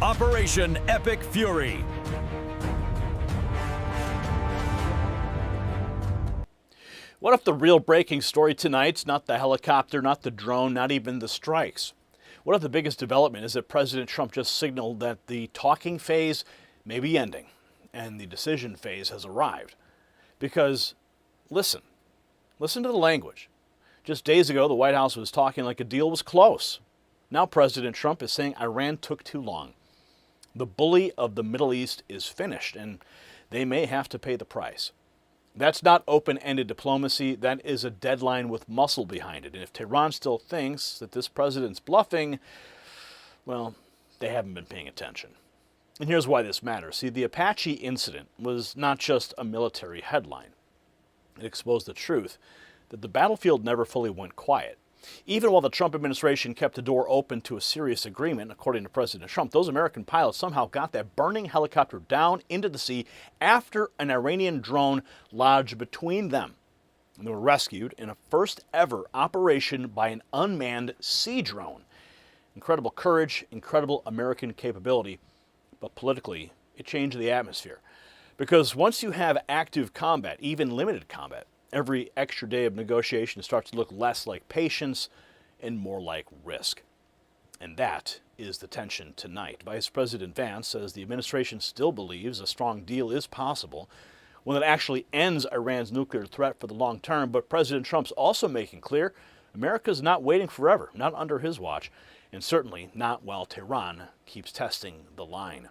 Operation Epic Fury. What if the real breaking story tonight's not the helicopter, not the drone, not even the strikes? What if the biggest development is that President Trump just signaled that the talking phase may be ending and the decision phase has arrived? Because, listen to the language. Just days ago, the White House was talking like a deal was close. Now President Trump is saying Iran took too long. The bully of the Middle East is finished, and they may have to pay the price. That's not open-ended diplomacy. That is a deadline with muscle behind it. And if Tehran still thinks that this president's bluffing, well, they haven't been paying attention. And here's why this matters. See, the Apache incident was not just a military headline. It exposed the truth that the battlefield never fully went quiet. Even while the Trump administration kept the door open to a serious agreement, according to President Trump, those American pilots somehow got that burning helicopter down into the sea after an Iranian drone lodged between them. And they were rescued in a first-ever operation by an unmanned sea drone. Incredible courage, incredible American capability, but politically, it changed the atmosphere. Because once you have active combat, even limited combat, every extra day of negotiation starts to look less like patience and more like risk. And that is the tension tonight. Vice President Vance says the administration still believes a strong deal is possible, one that actually ends Iran's nuclear threat for the long term. But President Trump's also making clear America's not waiting forever, not under his watch, and certainly not while Tehran keeps testing the line.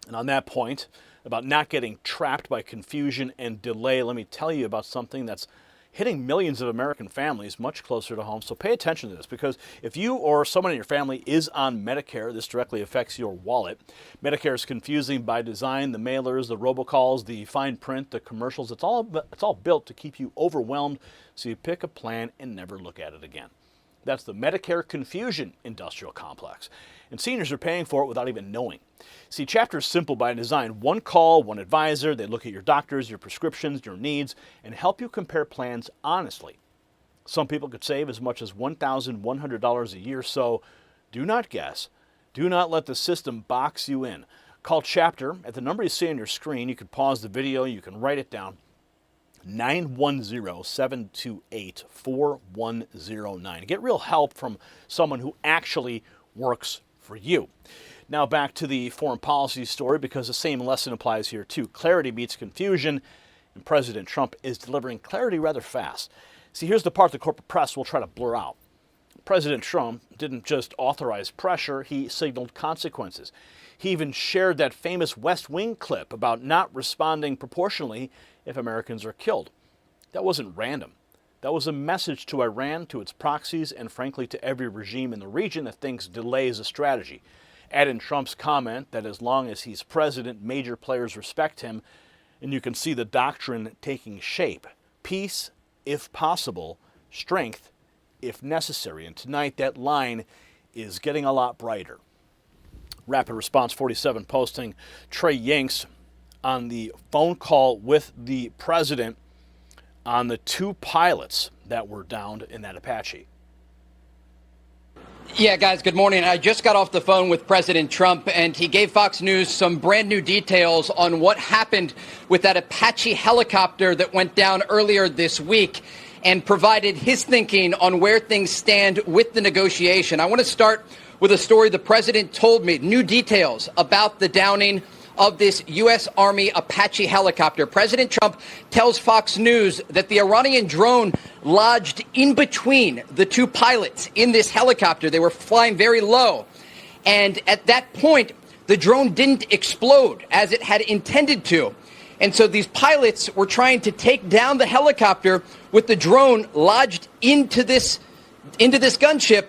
And on that point, about not getting trapped by confusion and delay, let me tell you about something that's hitting millions of American families much closer to home. So pay attention to this, because if you or someone in your family is on Medicare, this directly affects your wallet. Medicare is confusing by design. The mailers, the robocalls, the fine print, the commercials, it's all built to keep you overwhelmed, so you pick a plan and never look at it again. That's the Medicare confusion industrial complex. And seniors are paying for it without even knowing. See, Chapter is simple by design. One call, one advisor. They look at your doctors, your prescriptions, your needs, and help you compare plans honestly. Some people could save as much as $1,100 a year, so do not guess. Do not let the system box you in. Call Chapter at the number you see on your screen. You can pause the video. You can write it down. 910-728-4109. Get real help from someone who actually works for you. Now back to the foreign policy story, because the same lesson applies here too. Clarity beats confusion, and President Trump is delivering clarity rather fast. See, here's the part the corporate press will try to blur out. President Trump didn't just authorize pressure, he signaled consequences. He even shared that famous West Wing clip about not responding proportionally if Americans are killed. That wasn't random. That was a message to Iran, to its proxies, and frankly to every regime in the region that thinks delay is a strategy. Add in Trump's comment that as long as he's president, major players respect him, and you can see the doctrine taking shape. Peace, if possible, strength, if necessary. And tonight that line is getting a lot brighter. Rapid Response 47 posting Trey Yanks on the phone call with the president on the two pilots that were downed in that Apache. Yeah, guys, good morning. I just got off the phone with President Trump, and he gave Fox News some brand new details on what happened with that Apache helicopter that went down earlier this week, and provided his thinking on where things stand with the negotiation. I want to start with a story the president told me, new details about the downing of this U.S. Army Apache helicopter. President Trump tells Fox News that the Iranian drone lodged in between the two pilots in this helicopter. They were flying very low. And at that point, the drone didn't explode as it had intended to. And so these pilots were trying to take down the helicopter with the drone lodged into this gunship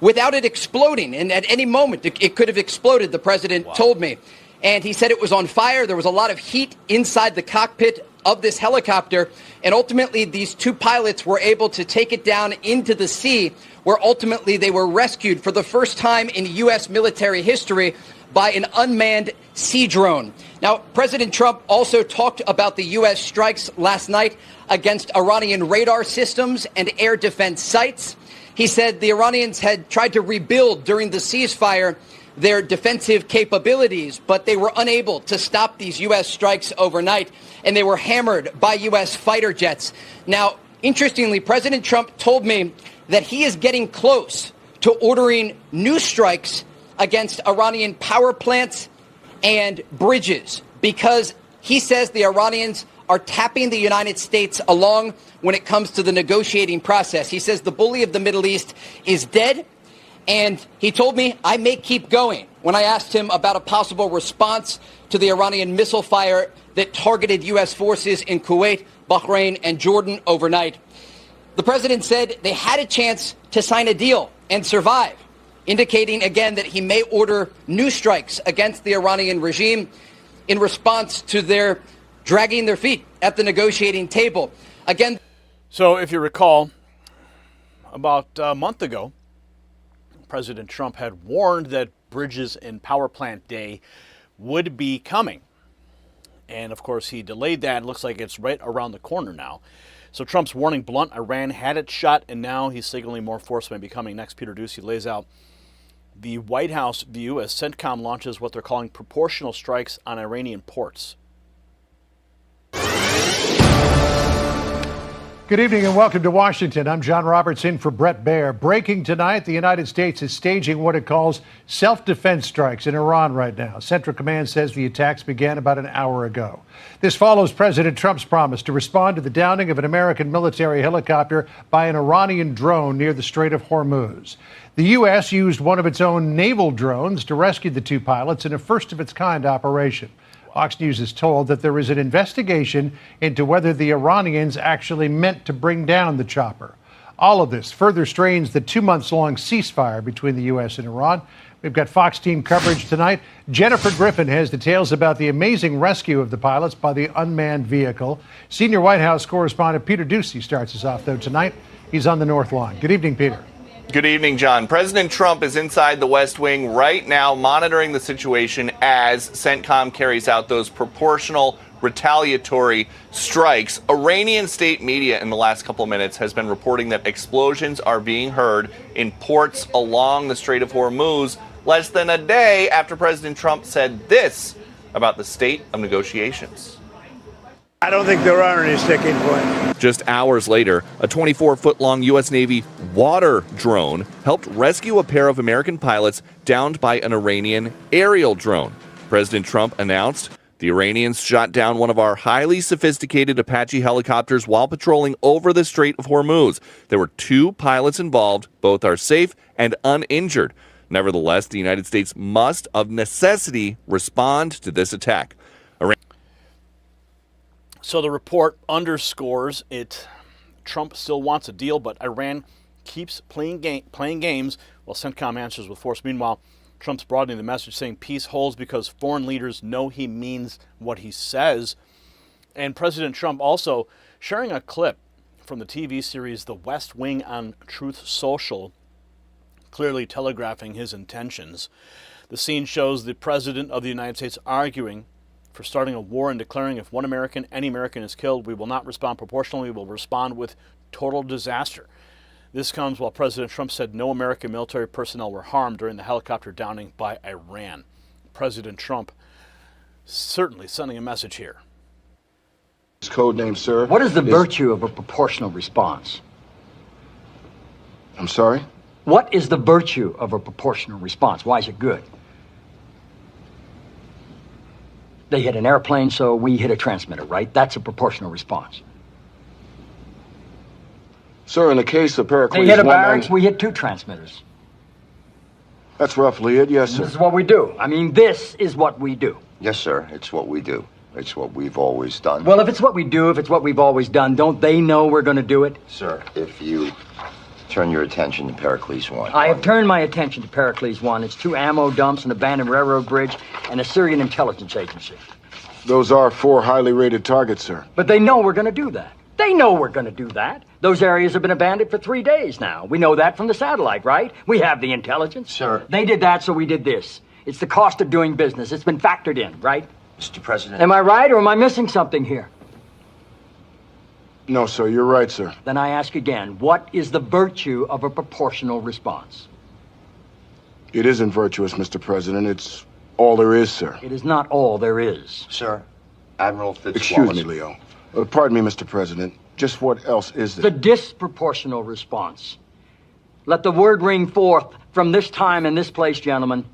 without it exploding. And at any moment, it could have exploded, the president told me. And he said it was on fire. There was a lot of heat inside the cockpit of this helicopter. And ultimately, these two pilots were able to take it down into the sea, where ultimately they were rescued for the first time in U.S. military history by an unmanned sea drone. Now, President Trump also talked about the U.S. strikes last night against Iranian radar systems and air defense sites. He said the Iranians had tried to rebuild during the ceasefire their defensive capabilities, but they were unable to stop these U.S. strikes overnight, and they were hammered by U.S. fighter jets. Now, interestingly, President Trump told me that he is getting close to ordering new strikes against Iranian power plants and bridges because he says the Iranians are tapping the United States along when it comes to the negotiating process. He says the bully of the Middle East is dead, and he told me I may keep going when I asked him about a possible response to the Iranian missile fire that targeted U.S. forces in Kuwait, Bahrain, and Jordan overnight. The president said they had a chance to sign a deal and survive, indicating again that he may order new strikes against the Iranian regime in response to their dragging their feet at the negotiating table. Again. So if you recall, about a month ago, President Trump had warned that bridges and power plant day would be coming. And of course, he delayed that. It looks like it's right around the corner now. So Trump's warning blunt. Iran had it shot, and now he's signaling more force may be coming. Next, Peter Ducey lays out the White House view as CENTCOM launches what they're calling proportional strikes on Iranian ports. Good evening and welcome to Washington. I'm John Roberts in for Brett Baer. Breaking tonight, the United States is staging what it calls self-defense strikes in Iran right now. Central Command says the attacks began about an hour ago. This follows President Trump's promise to respond to the downing of an American military helicopter by an Iranian drone near the Strait of Hormuz. The U.S. used one of its own naval drones to rescue the two pilots in a first-of-its-kind operation. Fox News is told that there is an investigation into whether the Iranians actually meant to bring down the chopper. All of this further strains the 2-month-long ceasefire between the U.S. and Iran. We've got Fox team coverage tonight. Jennifer Griffin has details about the amazing rescue of the pilots by the unmanned vehicle. Senior White House correspondent Peter Ducey starts us off, though, tonight. He's on the North Lawn. Good evening, Peter. Good evening, John. President Trump is inside the West Wing right now monitoring the situation as CENTCOM carries out those proportional retaliatory strikes. Iranian state media in the last couple of minutes has been reporting that explosions are being heard in ports along the Strait of Hormuz less than a day after President Trump said this about the state of negotiations. I don't think there are any sticking points. Just hours later, a 24-foot-long U.S. Navy water drone helped rescue a pair of American pilots downed by an Iranian aerial drone. President Trump announced the Iranians shot down one of our highly sophisticated Apache helicopters while patrolling over the Strait of Hormuz. There were 2 pilots involved. Both are safe and uninjured. Nevertheless, the United States must, of necessity, respond to this attack. So the report underscores it. Trump still wants a deal, but Iran keeps playing games while CENTCOM answers with force. Meanwhile, Trump's broadening the message, saying peace holds because foreign leaders know he means what he says. And President Trump also sharing a clip from the TV series The West Wing on Truth Social, clearly telegraphing his intentions. The scene shows the President of the United States arguing for starting a war and declaring if any American is killed, we will not respond proportionally, we will respond with total disaster. This comes while President Trump said no American military personnel were harmed during the helicopter downing by Iran. President Trump certainly sending a message here. His code name, sir. What is the virtue of a proportional response? I'm sorry? What is the virtue of a proportional response? Why is it good? They hit an airplane, so we hit a transmitter, right? That's a proportional response. Sir, in the case of Pericles... They hit a barracks, we hit 2 transmitters. That's roughly it, yes, sir. This is what we do. I mean, this is what we do. Yes, sir. It's what we do. It's what we've always done. Well, if it's what we do, if it's what we've always done, don't they know we're going to do it? Sir, if you turn your attention to Pericles 1. I have turned my attention to Pericles 1. It's 2 ammo dumps, an abandoned railroad bridge, and a Syrian intelligence agency. Those are 4 highly rated targets, sir. But they know we're going to do that. They know we're going to do that. Those areas have been abandoned for 3 days now. We know that from the satellite, right? We have the intelligence. Sir. They did that, so we did this. It's the cost of doing business. It's been factored in, right? Mr. President. Am I right, or am I missing something here? No, sir, you're right, sir. Then I ask again, what is the virtue of a proportional response? It isn't virtuous, Mr. President. It's all there is, sir. It is not all there is. Sir, Admiral Fitzwallace. Excuse me, Leo. Pardon me, Mr. President. Just what else is there? The disproportional response. Let the word ring forth from this time and this place, gentlemen.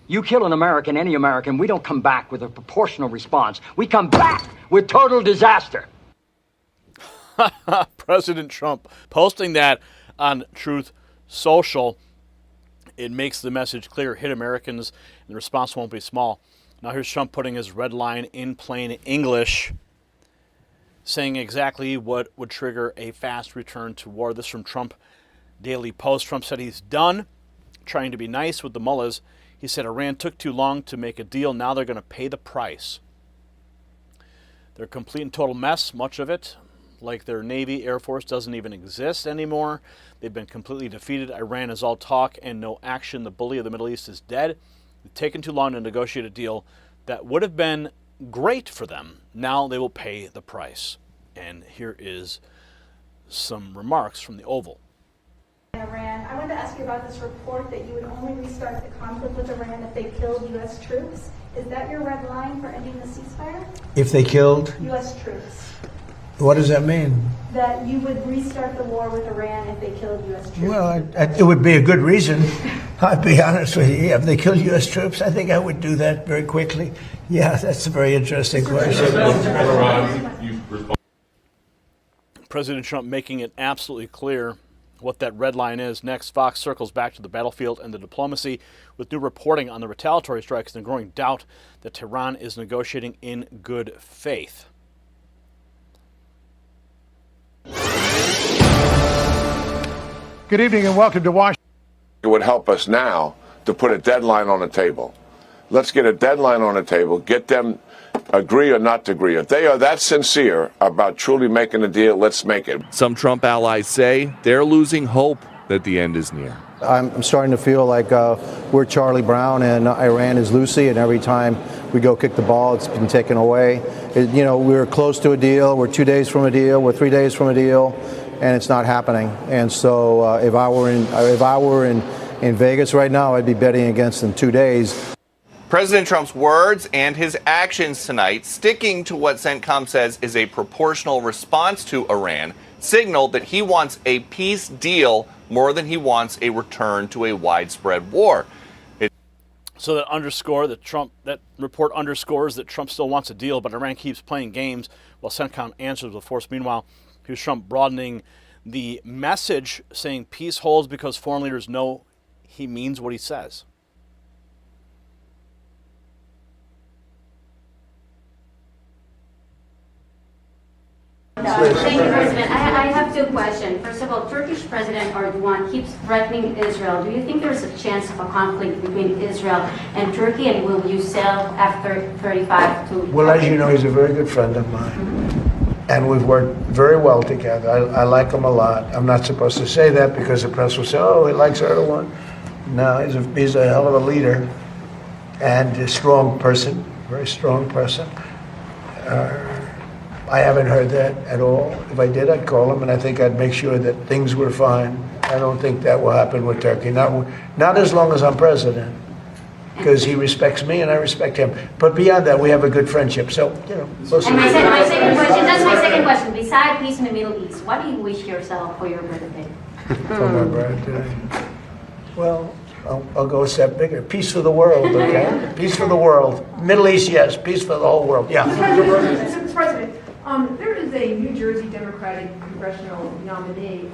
You kill an American, any American, we don't come back with a proportional response. We come back with total disaster. President Trump posting that on Truth Social. It makes the message clear: hit Americans, and the response won't be small. Now here's Trump putting his red line in plain English, saying exactly what would trigger a fast return to war. This from Trump Daily Post. Trump said he's done trying to be nice with the mullahs. He said Iran took too long to make a deal. Now they're going to pay the price. They're a complete and total mess, much of it. Like their Navy, Air Force doesn't even exist anymore. They've been completely defeated. Iran is all talk and no action. The bully of the Middle East is dead. It's taken too long to negotiate a deal that would have been great for them. Now they will pay the price. And here is some remarks from the Oval. Iran. I wanted to ask you about this report that you would only restart the conflict with Iran if they killed U.S. troops. Is that your red line for ending the ceasefire? If they killed U.S. troops. What does that mean? That you would restart the war with Iran if they killed U.S. troops. Well, it would be a good reason. I'll be honest with you. If they killed U.S. troops, I think I would do that very quickly. Yeah, that's a very interesting question. President Trump making it absolutely clear what that red line is. Next, Fox circles back to the battlefield and the diplomacy with new reporting on the retaliatory strikes and growing doubt that Tehran is negotiating in good faith. Good evening and welcome to Washington. It would help us now to put a deadline on the table. Let's get a deadline on the table, get them agree or not to agree. If they are that sincere about truly making a deal, let's make it. Some Trump allies say they're losing hope that the end is near. I'm starting to feel like we're Charlie Brown and Iran is Lucy, and every time we go kick the ball, it's been taken away. We're close to a deal. We're 2 days from a deal. We're 3 days from a deal, and it's not happening. And so if I were in Vegas right now, I'd be betting against them 2 days. President Trump's words and his actions tonight, sticking to what CENTCOM says is a proportional response to Iran, signaled that he wants a peace deal more than he wants a return to a widespread war. So that report underscores that Trump still wants a deal, but Iran keeps playing games while CENTCOM answers with force. Meanwhile, here's Trump broadening the message, saying peace holds because foreign leaders know he means what he says. Thank you, President. I have two questions. First of all, Turkish President Erdogan keeps threatening Israel. Do you think there's a chance of a conflict between Israel and Turkey, and will you sell F-35 to Well, as you know, he's a very good friend of mine. Mm-hmm. And we've worked very well together. I like him a lot. I'm not supposed to say that because the press will say, oh, he likes Erdogan. No, he's a hell of a leader and a strong person, very strong person. I haven't heard that at all. If I did, I'd call him, and I think I'd make sure that things were fine. I don't think that will happen with Turkey. Not as long as I'm president, because he respects me and I respect him. But beyond that, we have a good friendship. So, we'll see. And my second question, that's my second question. Beside peace in the Middle East, what do you wish yourself for your birthday? For my birthday? Well, I'll go a step bigger. Peace for the world, okay? Peace for the world. Middle East, yes. Peace for the whole world, yeah. Mr. President, there is a New Jersey Democratic congressional nominee.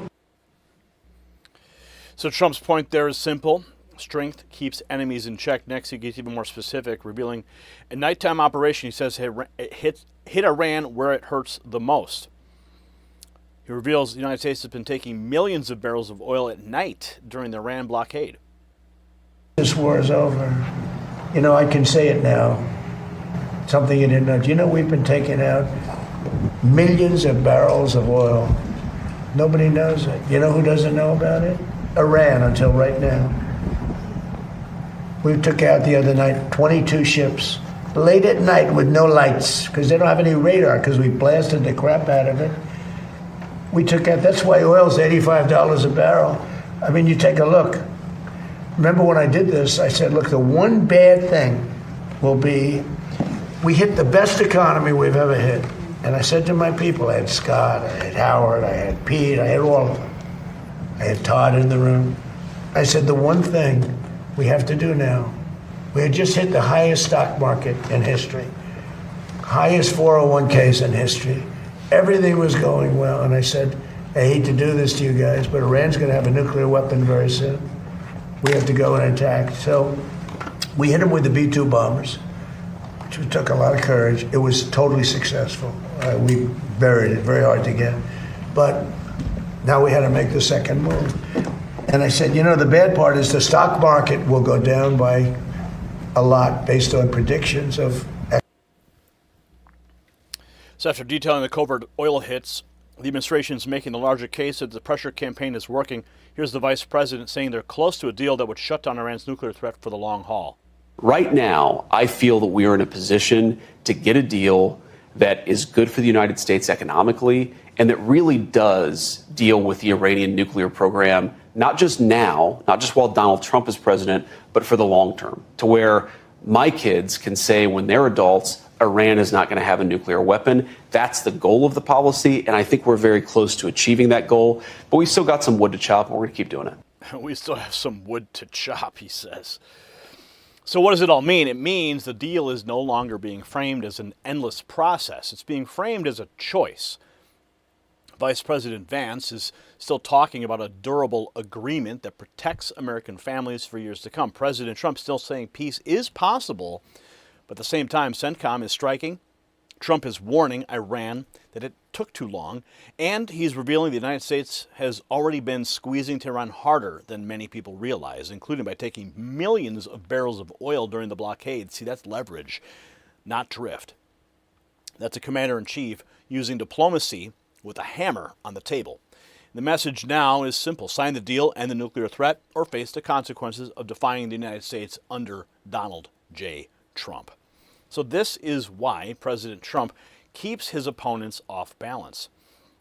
So Trump's point there is simple. Strength keeps enemies in check. Next, he gets even more specific, revealing a nighttime operation. He says it hit Iran where it hurts the most. He reveals the United States has been taking millions of barrels of oil at night during the Iran blockade. This war is over. I can say it now. Something you didn't know. Do you know we've been taking out millions of barrels of oil? Nobody knows it. You know who doesn't know about it? Iran, until right now. We took out the other night 22 ships, late at night with no lights, because they don't have any radar, because we blasted the crap out of it. We took out, that's why oil's $85 a barrel. I mean, you take a look. remember when I did this, I said, look, the one bad thing will be we hit the best economy we've ever hit. And I said to my people, I had Scott, I had Howard, I had Pete, I had all of them. I had Todd in the room. I said, the one thing we have to do now, we had just hit the highest stock market in history, highest 401ks in history. Everything was going well. And I said, I hate to do this to you guys, but Iran's going to have a nuclear weapon very soon. We have to go and attack. So we hit them with the B-2 bombers, which took a lot of courage. It was totally successful. We buried it, very hard to get. But now we had to make the second move. And I said, you know, the bad part is the stock market will go down by a lot based on predictions of. So after detailing the covert oil hits, the administration is making the larger case that the pressure campaign is working. Here's the vice president saying they're close to a deal that would shut down Iran's nuclear threat for the long haul. Right now, I feel that we are in a position to get a deal that is good for the United States economically and that really does deal with the Iranian nuclear program, not just now, not just while Donald Trump is president, but for the long term, to where my kids can say when they're adults, Iran is not going to have a nuclear weapon. That's the goal of the policy, and I think we're very close to achieving that goal. But we've still got some wood to chop, and we're going to keep doing it. We still have some wood to chop, he says. So what does it all mean? It means the deal is no longer being framed as an endless process. It's being framed as a choice. Vice President Vance is still talking about a durable agreement that protects American families for years to come. President Trump still saying peace is possible, but at the same time, CENTCOM is striking. Trump is warning Iran that it took too long, and he's revealing the United States has already been squeezing Tehran harder than many people realize, including by taking millions of barrels of oil during the blockade. See, that's leverage, not drift. That's a commander-in-chief using diplomacy with a hammer on the table. The message now is simple. Sign the deal, end the nuclear threat, or face the consequences of defying the United States under Donald J. Trump. So this is why President Trump keeps his opponents off balance.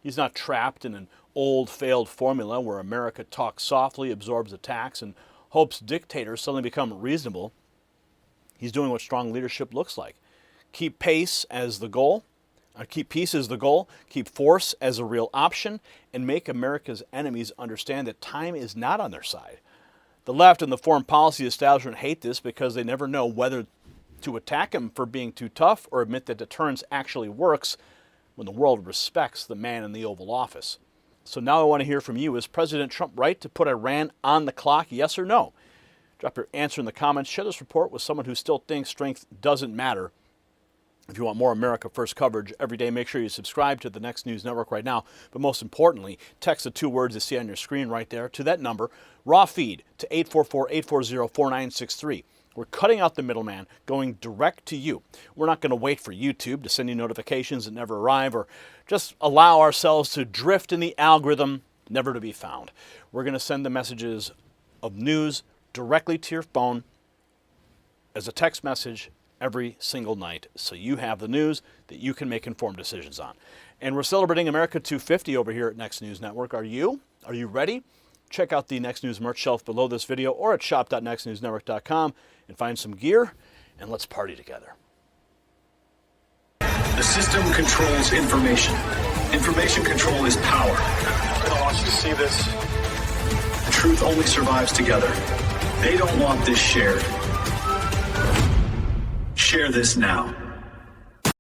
He's not trapped in an old failed formula where America talks softly, absorbs attacks, and hopes dictators suddenly become reasonable. He's doing what strong leadership looks like. Keep pace as the goal. Keep peace as the goal, keep force as a real option, and make America's enemies understand that time is not on their side. The left and the foreign policy establishment hate this because they never know whether to attack him for being too tough or admit that deterrence actually works when the world respects the man in the Oval Office. So now I want to hear from you. Is President Trump right to put Iran on the clock, yes or no? Drop your answer in the comments. Share this report with someone who still thinks strength doesn't matter. If you want more America First coverage every day, make sure you subscribe to the Next News Network right now. But most importantly, text the 2 words you see on your screen right there to that number, raw feed, to 844-840-4963. We're cutting out the middleman, going direct to you. We're not going to wait for YouTube to send you notifications that never arrive or just allow ourselves to drift in the algorithm, never to be found. We're going to send the messages of news directly to your phone as a text message every single night, so you have the news that you can make informed decisions on. And we're celebrating America 250 over here at Next News Network. Are you? Are you ready? Check out the Next News merch shelf below this video or at shop.nextnewsnetwork.com and find some gear, and let's party together. The system controls information. Information control is power. I want you to see this. The truth only survives together. They don't want this shared. Share this now.